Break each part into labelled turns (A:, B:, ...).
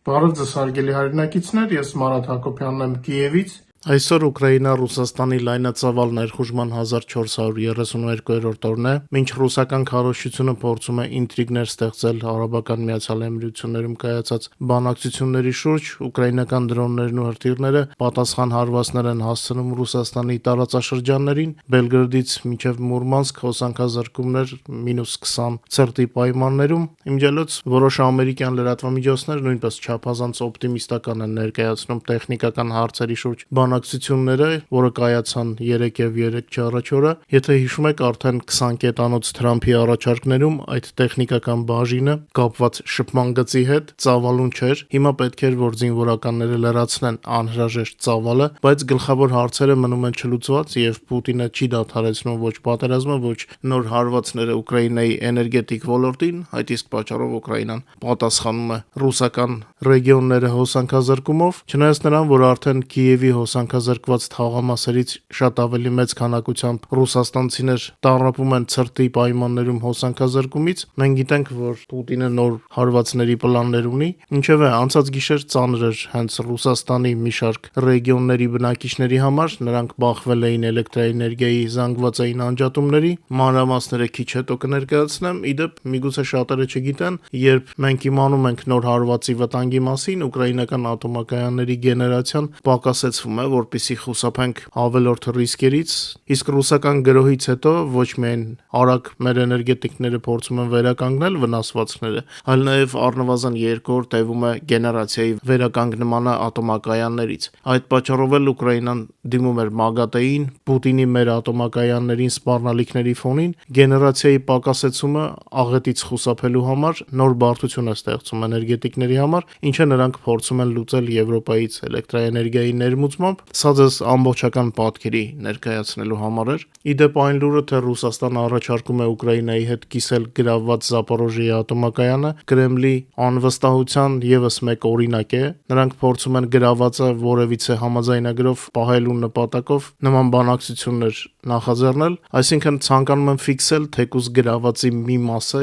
A: Բարև ձեզ հարգելի հայրենակիցներ, ես Մարատ Հակոբյանն եմ Կիևից։
B: Այսօր Ուկրաինա-Ռուսաստանի լայնածավալ ներխուժման 1432-րդ օրն է, մինչ ռուսական քարոզչությունը փորձում է ինտրիգներ ստեղծել Արաբական Միացյալ Էմիրություններում կայացած բանակցությունների շուրջ, ուկրաինական դրոններն ու հրթիռները պատասխան հարվածներ են հասցնում Ռուսաստանի տարածաշրջաններին, Բելգրադից մինչև Մուրմանսկ հոսանքազրկումներ -20 ցրտի պայմաններում, իմջելոց որոշ ամերիկյան լրատվամիջոցներ նույնպես չափազանց օպտիմիստական են ներկայացնում տեխնիկական հարցերի շուրջ բանակցությունները, որը կայացան 3 եւ 3 չառաջ օրը, եթե հիշում եք, արդեն 20 կետանոց Թրամփի առաջարկներում այդ տեխնիկական բաժինը կապված շփման գծի հետ ծավալուն չէր, հիմա պետք էր, որ զինվորականները լրացնեն անհրաժեշտ ծավալը, բայց գլխավոր հարցերը մնում են չլուծված եւ Պուտինը չի դադարեցնում ոչ պատերազմը, ոչ նոր հարվածները Ուկրաինայի էներգետիկ ոլորտին, այդ իսկ պատճառով Ուկրաինան պատասխանում է ռուսական ռեգիոնները հոսանքազրկումով, չնայած նրան, որ արդեն Կիևի հոսանքազրկված թաղամասերից շատ ավելի մեծ քանակությամբ ռուսաստանցիներ տառապում են ցրտի պայմաններում հոսանքազրկումից, մենք գիտենք, որ Պուտինը նոր հարվածների պլաններ ունի, ինչևէ անցած գիշեր ծանր էր հենց Ռուսաստանի մի շարք ռեգիոնների բնակիչների համար, նրանք բախվել էին էլեկտրաէներգիայի զանգվածային անջատումների, մանրամասները քիչ հետո կներկայացնեմ, իդեպ միգուցե շատերը չգիտեն, երբ մենք իմանում ենք նոր հարվածի վտանգի մասին, ուկրաինական ատոմակայանների գեներացիան պակասեցվում է, որպեսզի խուսափենք ավելորդ ռիսկերից, իսկ ռուսական գրոհից հետո ոչ միայն արագ մեր էներգետիկները փորձում են վերականգնել վնասվածքները, այլ նաև առնվազն 2 օր տևում է գեներացիայի վերականգնմանը ատոմակայաններից։ Այդ պատճառով էլ Ուկրաինան դիմում էր ՄԱԳԱՏԷ-ին, Պուտինի մեր ատոմակայաններին սպառնալիքների ֆոնին, գեներացիայի պակասեցումը աղետից խուսափելու համար նոր բարդություն է ստեղծում էներգետիկների համար, ինչը նրանք փորձում են լուծել Եվրոպայից էլեկտրաէներգիայի ներմուծմամբ, սա ձեզ ամբողջական պատկերի ներկայացնելու համար էր։ Իդեպ այն լուրը, թե Ռուսաստանը առաջարկում է Ուկրաինայի հետ կիսել գրավված Զապորոժիեի ատոմակայանը, Կրեմլի անվստահության եւս մեկ օրինակ է։ Նրանք փորձում են գրավվածը որևիցե համաձայնագրով պահելու նպատակով նման բանակցություններ նախաձեռնել, այսինքն ցանկանում են ֆիքսել թեկուզ գրավվածի մի մասը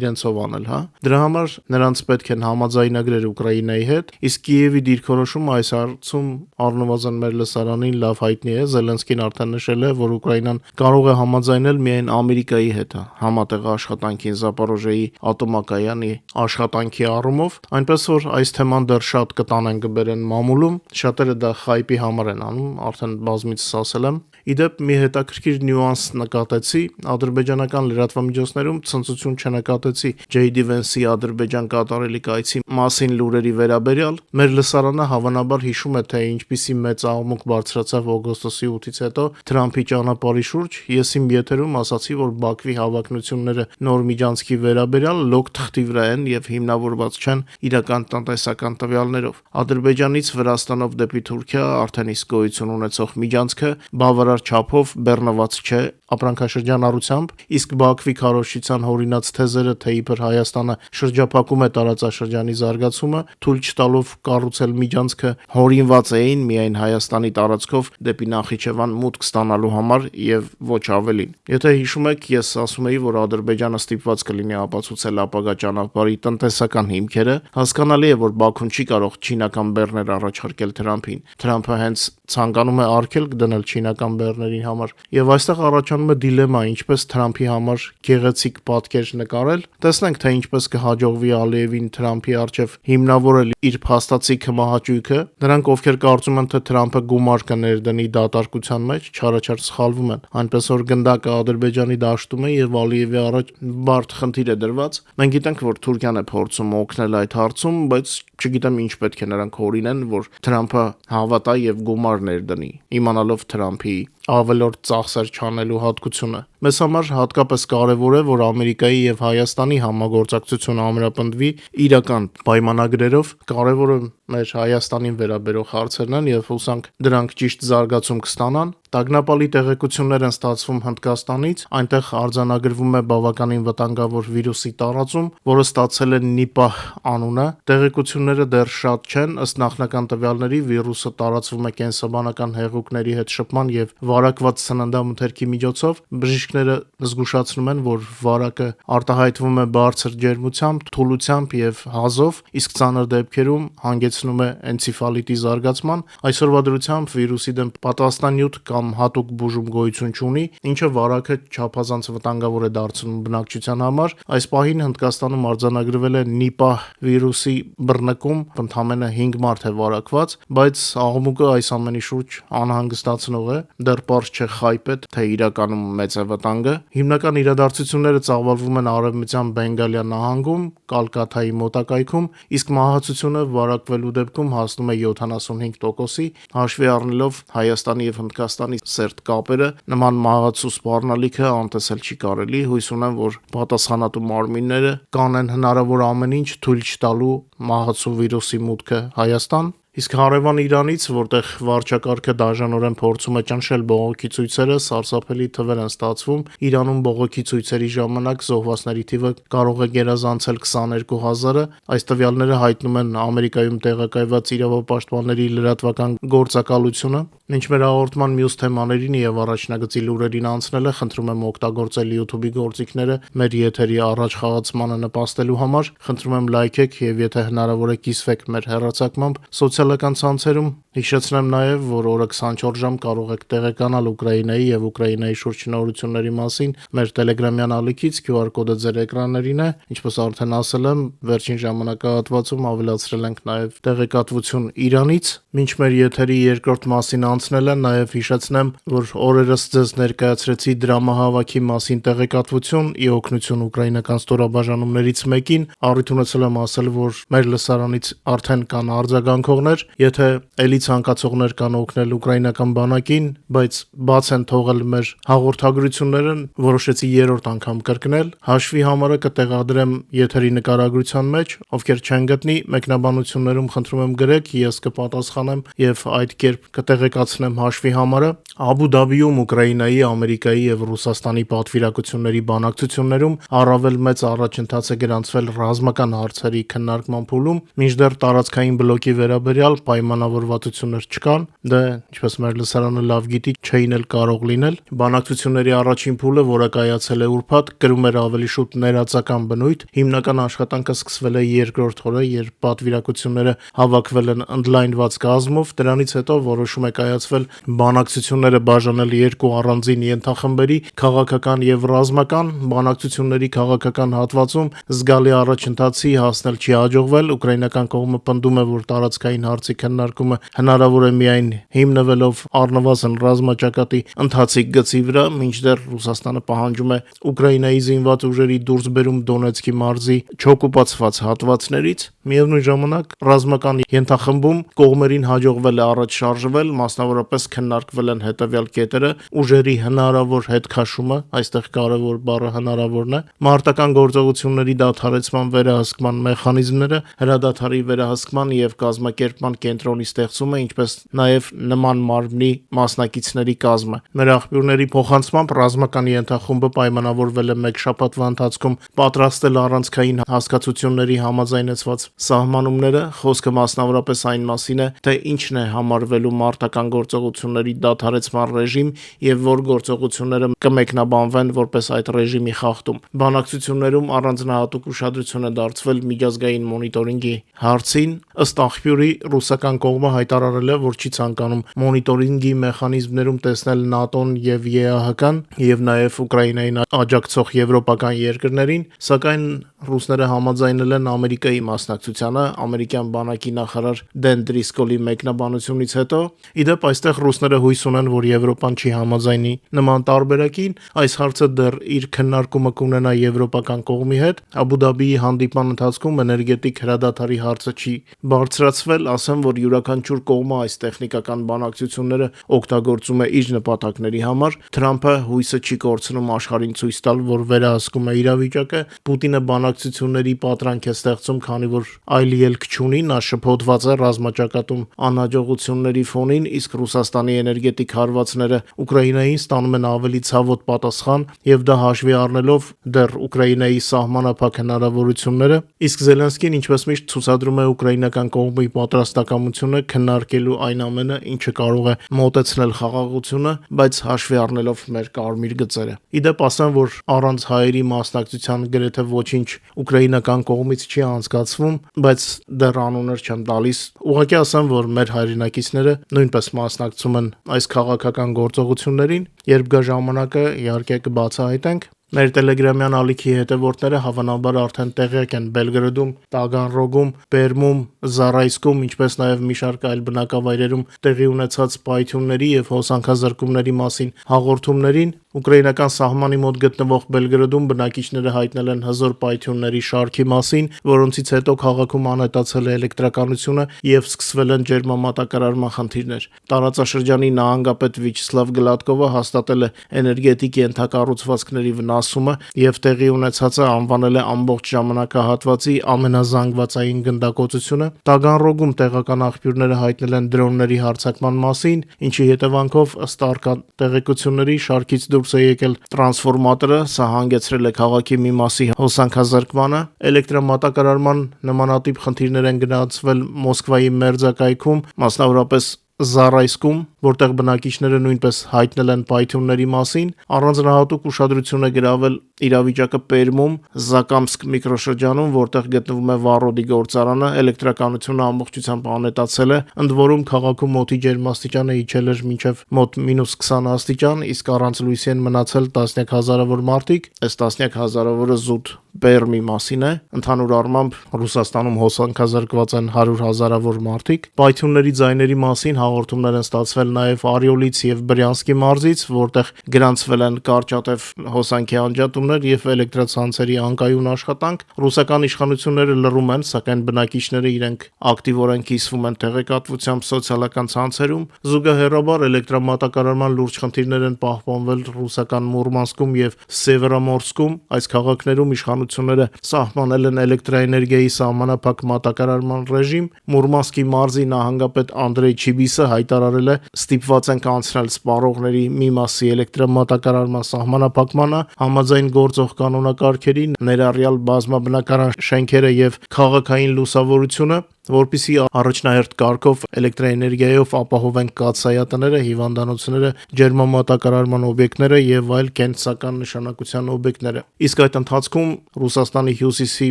B: իրենցով անել, հա։ Դրա համար նրանց պետք են համաձայնագրեր Ուկրաինայի հետ, իսկ Կիևի դիրքորոշումը այս հարցում առնվազն մեր լսարանին լավ հայտնի է, Զելենսկին արդեն նշել է, որ Ուկրաինան կարող է համաձայնել միայն Ամերիկայի հետ համատեղ աշխատանքին Զապորոժիեի ատոմակայանի աշխատանքի առումով, այնպես որ այս թեման դեռ շատ կտանեն կբերեն մամուլում, շատերը դա խայպի համար են անում, արդեն բազմիցս ասել եմ։ Իդեպ մի հետաքրքիր նյուանս նկատեցի, ադրբեջանական լրատվամիջոցներում ցնծություն չնկատեցի JD Vance-ի Ադրբեջան կատարելի կայցի մասին լուրերի վերաբերյալ, մեր լսարանը հավանաբար հիշում է, թե ինչպիսի մեծ աղմուկ բարձրացավ օգոստոսի 8-ից հետո Թրամփի ճանապարհի շուրջ, ես իմ եթերում ասացի, որ Բաքվի հավակնությունները նոր միջանցքի վերաբերյալ լոկ թղթի վրա են եւ հիմնավորված չեն իրական տնտեսական տվյալներով։ Ադրբեջանից Վրաստանով դեպի Թուրքիա արդեն իսկ գոյություն ունեցող միջանցքը բավարար չափով բեռնված չէ ապրանքաշրջանառությամբ, իսկ Բաքվի քարոզչության հորինած թեզերը, թե իբր Հայաստանը շրջափակում է տարածաշրջանի զարգացումը, թույլ չտալով կառուցել միջանցքը, հորինված էին միայն Հայաստանի տարածքով դեպի Նախիջևան մուտք ստանալու համար եւ ոչ ավելին։ Եթե հիշում եք, ես ասում էի, որ Ադրբեջանը ստիպված կլինի ապացուցել ապագա ճանապարհի տնտեսական հիմքերը, հասկանալի է, որ Բաքուն չի կարող չինական բեռներ առաջարկել Թրամփին։ Թրամփը հենց ցանկանում է արգելք դնել չինական բեռների համար, եւ այստեղ առաջանում է դիլեմա, ինչպես Թրամփի համար գեղեցիկ պատկեր նկարել։ Տեսնենք, թե ինչպես կհաջողվի Ալիևին Թրամփի առջև հիմնավորել իր փաստացի քմահաճույքը։ Նրանք, ովքեր կարծում են, թե Թրամփը գումար կներդնի դատարկության մեջ, չարաչար սխալվում են, այնպես որ գնդակը Ադրբեջանի դաշտում է եւ Ալիևի առաջ բարդ խնդիր է դրված։ Մենք գիտենք, որ Թուրքիան է փորձում օգնել այդ հարցում, բայց չգիտեմ ինչ պետք է նրանք հորինեն, որ Թրամփը հավատա եւ գումար ներդնի, իմանալով Թրամփի ավելորդ ծախսեր չանելու հատկությունը։ Մեզ համար հատկապես կարևոր է, որ Ամերիկայի եւ Հայաստանի համագործակցությունը ամրապնդվի իրական պայմանագրերով։ Կարևորը մեր Հայաստանին վերաբերող հարցերն են եւ հուսանք դրանք ճիշտ զարգացում կստանան։ Տագնապալի տեղեկություններ են ստացվում Հնդկաստանից, այնտեղ արձանագրվում է բավականին վտանգավոր վիրուսի տարածում, որը ստացել է Նիպահ անունը։ Տեղեկությունները դեռ շատ չեն, ըստ նախնական տվյալների վիրուսը տարածվում է կենսաբանական հեղուկների հետ շփման եւ վարակված սննդամթերքի միջոցով։ Բժիշկները զգուշացնում են, որ վարակը արտահայտվում է բարձր ջերմությամբ, թուլությամբ եւ հազով, իսկ ծանր դեպքերում հանգեցնում է էնցեֆալիտի զարգացման։ Այսօրվա դրությամբ վիրուսի դեմ պատասխանատու կամ հատուկ բուժում գոյություն չունի, ինչը վարակը չափազանց վտանգավոր է դարձնում բնակչության համար։ Այս պահին Հնդկաստանում արձանագրվել է Նիպահ վիրուսի բռնկում, ընդամենը 5 մարդ է վարակված, բայց աղմուկը այս ամենի շուրջ անհանգստացնող է, դեռ պարզ չէ խայպետ, թե իրականում մեծ է վտանգը։ Հիմնական իրադարձությունները ծավալվում են Արևմտյան Բենգալիա նահանգում, Կալկաթայի մոտակայքում, իսկ մահացությունը վարակվելու դեպքում հասնում է 75%-ի, հաշվի առնելով Հայաստանի եւ Հնդկաստանի սերտ կապերը, նման մահացու սպառնալիքը անտեսել չի կարելի։ Հույս ունեմ, որ պատասխանատու մարմինները կանեն հնարավոր ամեն ինչ թույլ չտալու մահացու վիրուսի մուտքը Հայաստան։ Իսկ հարևան Իրանից, որտեղ վարչակարգը դաժանորեն փորձում է ճնշել բողոքի ցույցերը, սարսափելի թվեր են ստացվում։ Իրանում բողոքի ցույցերի ժամանակ զոհվածների թիվը կարող է գերազանցել 22,000-ը։ Այս տվյալները հայտնում են Ամերիկայում տեղակայված իրավապաշտպանների լրատվական գործակալությունը։ Մինչ մեր հաղորդման մյուս թեմաներին եւ առաջնագծի լուրերին անցնելը, խնդրում եմ օգտագործել YouTube-ի գործիքները մեր եթերի առաջ խաղացմանը նպաստելու համար։ Խնդրում եմ լայքեք եւ եթե հնարավոր է կիսվեք մեր հեռարձակմամբ սոցիալական ցանցերում։ Հիշեցնեմ նաեւ, որ օրը 24 ժամ կարող եք տեղեկանալ Ուկրաինայի եւ Ուկրաինայի շրջնորությունների մասին մեր Telegram-յան ալիքից, QR կոդը ձեր էկրաններին է։ Ինչպես արդեն ասել եմ, վերջին ժամանակահատվածում ավելացրել ենք նաեւ տեղեկատվություն Իրանից։ Մինչ մեր եթերի երկրորդ մասին անցնելը, նաեւ հիշեցնեմ, որ օրերս ձեզ ներկայացրեցի դրամահավաքի մասին տեղեկատվություն՝ ի օգնություն ուկրաինական ստորաբաժանումներից մեկին։ Առիթ ունեցել եմ ասել, որ մեր լսարանից արդեն կան արձագանքողներ, եթե ելի ցանկացողներ կան օգնել ուկրաինական բանակին, բայց բաց են թողել մեր հաղորդագրությունները, որոշեցի երրորդ անգամ կրկնել։ Հաշվի համարը կտեղադրեմ եթերի նկարագրության մեջ, ովքեր չեն գտնի, մեկնաբանություններում խնդրում եմ գրեք, ես կպատասխանեմ եւ այդ կերպ կտեղեկացնեմ հաշվի համարը։ Աբու Դաբիում Ուկրաինայի, Ամերիկայի եւ Ռուսաստանի պատվիրակությունների բանակցություններում առավել մեծ առաջընթաց է գրանցվել ռազմական հարցերի քննարկման փուլում, մինչդեռ տարածքային բլոկի վերաբերյալ պայմանավորվածություններ չկան, դե ինչպես մեր լսարանը լավ գիտի, չէին էլ կարող լինել։ Բանակցությունների առաջին փուլը, որը կայացել է ուրբաթ, կրում էր ավելի շուտ ներածական բնույթ։ Հիմնական աշխատանքը սկսվել է երկրորդ օրը, երբ պատվիրակությունները հավաքվել են ընդլայնված կազմով։ Դրանից հետո որոշում է կայացվել բանակցությունները բաժանել երկու առանձին ենթախմբերի՝ քաղաքական եւ ռազմական։ Բանակցությունների քաղաքական հատվածում զգալի առաջընթացի հասնել չի հաջողվել։ Ուկրաինական կողմը պնդում է, որ տարածքային հարցի քննարկումը հնարավոր է միայն հիմնվելով առնվազն ռազմաճակատի ընթացիկ գծի վրա, մինչդեռ Ռուսաստանը պահանջում է Ուկրաինայի զինված ուժերի դուրսբերում Դոնեցկի մարզի չօկուպացված հատվածներից։ Միևնույն ժամանակ ռազմական ենթախմբում կողմերին հաջողվել է առաջ շարժվել, մասնավորապես քննարկվել են հետևյալ կետերը՝ ուժերի հնարավոր հետքաշումը, այստեղ կարևոր բառը հնարավորն է, մարտական գործողությունների դադարեցման վերահսկման մեխանիզմները, հրադադարի վերահսկման եւ կազմակերպման կենտրոնի ստեղծումը, ինչպես նաեւ նման մարմնի մասնակիցների կազմը։ Մեր աղբյուրների փոխանցմամբ ռազմական ենթախումբը պայմանավորվել է մեկ շաբաթվա ընթացքում պատրաստել առանցքային հասկացությունների համաձայնեցված սահմանումները։ Խոսքը մասնավորապես այն մասին է, թե ինչն է համարվելու մարտական գործողությունների դադարեցման ռեժիմ եւ որ գործողությունները կմեկնաբանվեն որպես այդ ռեժիմի խախտում։ Բանակցություններում առանձնահատուկ ուշադրություն է դարձվել միջազգային մոնիտորինգի հարցին։ Ըստ աղբյուրի, ռուսական կողմը հայտարարել է, որ չի ցանկանում մոնիտորինգի մեխանիզմներում տեսնել ՆԱՏՕ-ն եւ ԵԱՀԿ-ն եւ նաեւ Ուկրաինային աջակցող եվրոպական երկրներին, սակայն ռուսները համաձայնել են Ամերիկայի մասնակցությանը ամերիկյան բանակի նախարար Դեն Դրիսկոլի մեկնաբանությունից հետո։ Իդեպ այստեղ ռուսները հույս ունեն, որ Եվրոպան չի համաձայնի նման տարբերակին։ Այս հարցը դեռ իր քննարկումը կունենա եվրոպական կողմի հետ։ Աբու Դաբիի հանդիպման ընթացքում էներգետիկ հրադադարի հարցը չի բարձրացվել, ասեմ, որ յուրաքանչյուր կողմը այս տեխնիկական բանակցությունները օգտագործում է իր նպատակների համար։ Թրամփը հույսը չի կորցնում աշխարհին ցույց տալ, որ վերահսկում է իրավիճակը։ Պուտինը բանակցությունների պատրանք է ստեղծում, քանի որ այլ ելք չունի, նա շփոթված է ռազմաճակատում անհաջողությունների ֆոնին, իսկ Ռուսաստանի էներգետիկ հարվածները Ուկրաինային ստանում են ավելի ցավոտ պատասխան, եւ դա հաշվի առնելով դեռ Ուկրաինայի սահմանափակ հնարավորությունները, իսկ Զելենսկին ինչպես միշտ ցուցադրում է ուկրաինական կողմի պատրաստակամությունը քննարկելու այն ամենը, ինչը կարող է մոտեցնել խաղաղությունը, բայց հաշվի առնելով մեր կարմիր գծերը։ Իդեպ ասեմ, որ առանց հայերի մասնակցության գրեթե ոչինչ ուկրաինական կողմից չի անցկացվում, բայց դեռ անուններ չեմ տալիս։ Ուղղակի ասեմ, որ մեր հայրենակիցները նույնպես մասնակցում են այս քաղաքական գործողություններին, երբ գա ժամանակը, իհարկե կբացահայտենք։ Մեր տելեգրամյան ալիքի հետևորդները հավանաբար արդեն տեղյակ են Բելգրադում, Տագանրոգում, Պերմում, Զարայսկում, ինչպես նաև մի շարք այլ բնակավայրերում տեղի ունեցած պայթյունների եւ հոսանքազրկումների մասին հաղորդումներին։ Ուկրաինական սահմանի մոտ գտնվող Բելգրադում բնակիչները հայտնել են հզոր պայթյունների շարքի մասին, որոնցից հետո քաղաքում անհետացել է էլեկտրականությունը եւ սկսվել են ջերմամատակարարման խնդիրներ։ Տարածաշրջանի նահանգապետ Վիչսլավ Գլադկովը հաստատել է էներգետիկ ենթակառուցվածքների վնասումը եւ տեղի ունեցածը անվանել է ամբողջ ժամանակահատվածի ամենազանգվածային գնդակոծությունը։ Տագանրոգում տեղական աղբյուրները հայտնել են դրոնների հարձակման մասին, ինչի հետևանքով ըստ արկա տեղեկությունների շարքից դուրս է եկել տրանսֆորմատորը, սա հանգեցրել է քաղաքի մի մասի հոսանքազրկմանը։ Էլեկտրամատակարարման նմանատիպ խնդիրներ են գրանցվել Մոսկվայի մերձակայքում, մասնավորապես Զարայսկում, որտեղ բնակիչները նույնպես հայտնել են պայթյունների մասին։ Առանձնահատուկ ուշադրություն է գրավել իրավիճակը Պերմում, Զակամսկ միկրոշրջանում, որտեղ գտնվում է Վառոդի գործարանը, էլեկտրականությունը ամբողջությամբ անհետացել է, ընդ որում քաղաքում օդի ջերմաստիճանը իջել էր մինչև մոտ -20 աստիճան, իսկ առանց լույսի են մնացել տասնյակ հազարավոր մարդիկ։ Այս տասնյակ հազարավորը զուտ Պերմի մասին է։ Ընդհանուր առմամբ Ռուսաստանում հոսանքազրկված են 100 հազարավոր մարդիկ։ Պայթյունների ձայների մասին հաղորդումներ են ստացվել նաև Արիոլից եւ Բրյանսկի մարզից, որտեղ գրանցվել են կարճատև հոսանքի անջատումներ եւ էլեկտրացանցերի անկայուն աշխատանք։ Ռուսական իշխանությունները լռում են, սակայն բնակիչները իրենք ակտիվորեն կիսվում են տեղեկատվությամբ սոցիալական ցանցերում։ Զուգահեռաբար էլեկտրամատակարարման լուրջ խնդիրներ են պահպանվել ռուսական Մուրմանսկում եւ Սևերամորսկում։ Այս քաղաքներում իշխանությունները սահմանել են էլեկտրաէներգիայի սահմանափակ մատակարարման ռեժիմ։ Մուրմանսկի մարզի նահանգապետ Անդրեյ Չիբիսը հայտարարել է, ստիպված ենք անցնել սպառողների մի մասի էլեկտրամատակարարման սահմանափակմանը, համաձայն գործող կանոնակարգերի, ներառյալ բազմաբնակարան շենքերը եւ քաղաքային լուսավորությունը, որպեսզի առաջնահերթ կարգով էլեկտրաէներգիայով ապահովեն կաթսայատները, հիվանդանոցները, ջերմամատակարարման օբյեկտները եւ այլ կենսական նշանակության օբյեկտները։ Իսկ այդ ընթացքում Ռուսաստանի հյուսիսի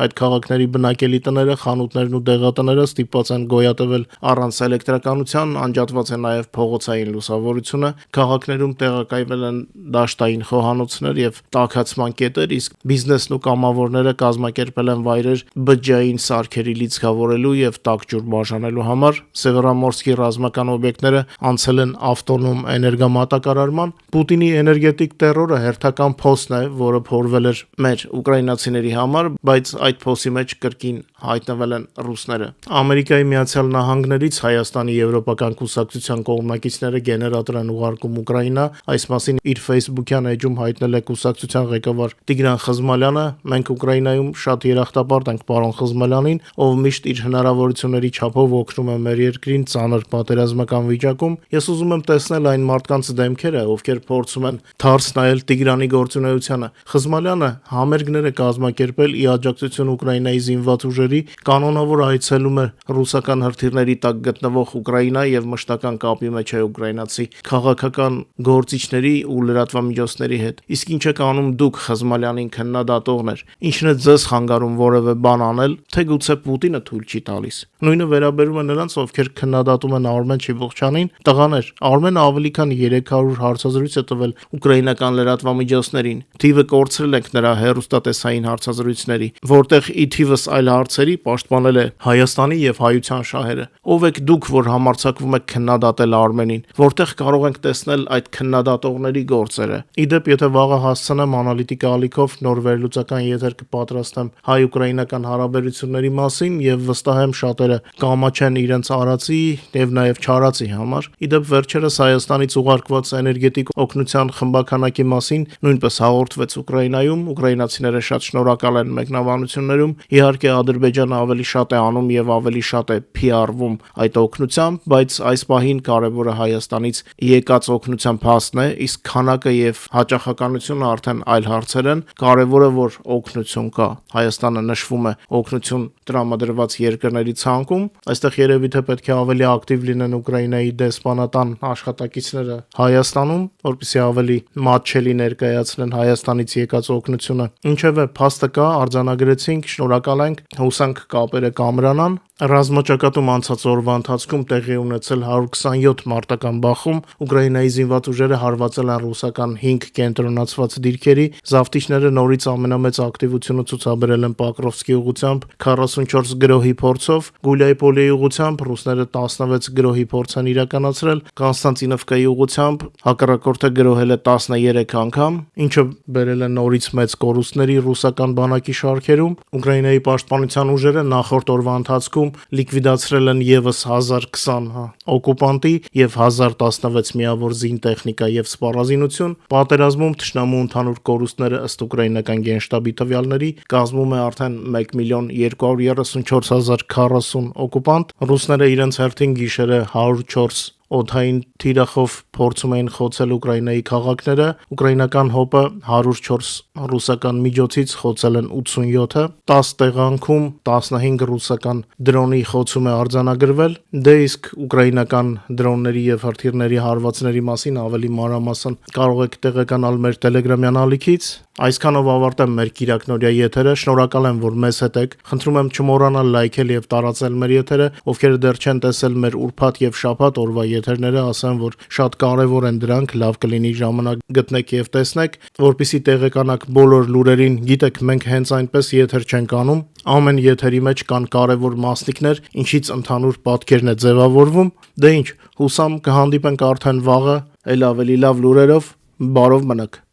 B: այդ քաղաքների բնակելի տները, խանութներն ու դեղատները ստիպված են գոյատևել առանց էլեկտրականության, անջատված է նաեւ փողոցային լուսավորությունը, քաղաքներում տեղակայվել են դաշտային խոհանոցներ եւ տաքացման կետեր, իսկ բիզնեսն ու կամավորները կազմակերպել են վայրեր բջջային սարքերի լիցքավորելու եւ տաք ջուր բաժանելու համար։ Սևերամորսկի ռազմական օբյեկտները անցել են ավտոնոմ էներգամատակարարման։ Պուտինի էներգետիկ տերորը հերթական փոստն է, որը փորվել էր մեր ուկրաինացիների համար, բայց այդ փոստի մեջ կրկին հայտնվել են ռուսները։ Ամերիկայի Միացյալ Նահանգներից Հայաստանի Եվրոպական կուսակցության կողմնակիցները գեներատոր են ուղարկում Ուկրաինա։ Այս մասին իր Facebook-յան էջում հայտնել է կուսակցության ղեկավար Տիգրան Խզմալյանը։ Մենք Ուկրաինայում շատ երախտապարտ ենք պարոն Խզմալյանին, ով միշտ իր հնարավորությունների չափով օգնում է մեր երկրին ծանր պատերազմական վիճակում։ Ես ուզում եմ տեսնել այն մարդկանց դեմքերը, ովքեր փորձում են թարս նայել Տիգրանի գործունեությանը։ Խզմալյանը համերգներ է կազմակերպել ի աջակցություն Ուկրաինայի զինված ուժերի, կանոնավոր այցելում է ռուսական հրթիռների տակ գտնվող Ուկրաինա եւ մշտական կապի մեջ է ուկրաինացի քաղաքական գործիչների ու լրատվամիջոցների հետ։ Իսկ ինչ եք անում դուք Խզմալյանին քննադատողներ։ Ինչն է ձեզ խանգարում որևէ բան անել, թե գուցե Պուտինը թույլ չի տալիս։ Նույնը վերաբերում է նրանց, ովքեր քննադատում են Արմեն Չիվողչյանին։ Տղաներ, Արմենը ավելի քան 300 հարցազրույց է տվել ուկրաինական լրատվամիջոցներին։ Թիվը կորցրել ենք նրա հեռուստատեսային հարցազրույցների, որտեղ ի թիվս այլ հարցերի պաշտպանել է Հայաստանի եւ հայության շահերը։ Ով եք դուք, որ համարձակվում եք քննադատել Արմենին, որտեղ կարող ենք տեսնել այդ քննադատողների գործերը։ Իդեպ, եթե վաղը հասցնեմ անալիտիկա ալիքով նոր վերլուծական եթեր կպատրաստեմ հայ-ուկրաինական հարաբերությունների մասին եւ վստահ վստահ եմ շատերը կամաչեն իրենց արածի եւ նաեւ չարածի համար։ Իդեպ վերջերս Հայաստանից ուղարկված էներգետիկ օգնության խմբականակի մասին նույնպես հաղորդվեց Ուկրաինայում, ուկրաինացիները շատ շնորհակալ են մեկնաբանություններում։ Իհարկե Ադրբեջանը ավելի շատ է անում եւ ավելի շատ է PR-վում այդ օգնությամբ, բայց այս պահին կարևորը Հայաստանից եկած օգնության փաստն է, իսկ քանակը եւ հաճախականությունը արդեն այլ հարցեր են։ Կարևորը որ օգնություն կա։ Հայաստանը նշվում է օգնություն տրամադրված երկրների ցանկում։ Այստեղ երևի թե պետք է ավելի ակտիվ լինեն Ուկրաինայի դեսպանատան աշխատակիցները Հայաստանում, որպեսզի ավելի մատչելի ներկայացնեն Հայաստանից եկած օգնությունը։ Ինչևէ, փաստը կա, արձանագրեցինք, շնորհակալ ենք, հուսանք կապերը կամրանան։ Ռազմաճակատում անցած օրվա ընթացքում տեղի ունեցել 127 մարտական բախում, Ուկրաինայի զինված ուժերը հարվածել են ռուսական 5 կենտրոնացված դիրքերի, զավթիչները նորից ամենամեծ ակտիվությունը ցուցաբերել են Պոկրովսկի ուղղությամբ 44 գրոհի փորձով, Գուլյայպոլիի ուղղությամբ ռուսները 16 գրոհի փորձ են իրականացրել, Կոնստանտինովկայի ուղղությամբ հակառակորդը գրոհել է 13 անգամ, ինչը բերել է նորից մեծ կորուստների ռուսական բանակի շարքերում։ Ուկրաինայի պաշտպանության ուժերը նախորդ օրվա ընթացքում լիկվիդացրել են եւս 1020 օկուպանտի եւ 1016 միավոր զինտեխնիկա եւ սպառազինություն։ Պատերազմում թշնամու ընդհանուր կորուստները ըստ ուկրաինական գենշտաբի տվյալների կազմում է արդեն 1,234,040 օկուպանտ։ Ռուսները իրենց հերթին գիշերը 104 օդային թիրախով փորձում էին խոցել Ուկրաինայի քաղաքները, ուկրաինական ՀՕՊ-ը 104 ռուսական միջոցից խոցել են 87-ը, 10 տեղանքում 15 ռուսական դրոնի խոցում է արձանագրվել, դե իսկ ուկրաինական դրոնների եւ հրթիռների հարվածների մասին ավելի մանրամասն կարող եք տեղեկանալ մեր Telegram-յան ալիքից։ Այսքանով ավարտեմ մեր կիրակնօրյա եթերը, շնորհակալ եմ, որ մեզ հետ եք, խնդրում եմ չմոռանալ լայքել եւ տարածել մեր եթերը, ովքեր դեռ չեն տեսել մեր ուրբաթ եւ շաբաթ օրվա եթերները, ասեմ, որ շատ կարեւոր են դրանք, լավ կլինի ժամանակ գտնեք եւ տեսնեք, որpիսի տեղեկանաք բոլոր լուրերին, գիտեք, մենք հենց այնպես եթեր չենք անում, ամեն եթերի մեջ կան կարեւոր մասնիկներ, ինչից ընդհանուր պատկերն է ձևավորվում, դե ինչ, հուսամ կհանդիպենք արդեն վաղը, ել ավելի լավ լուրերով, բարով մնաք։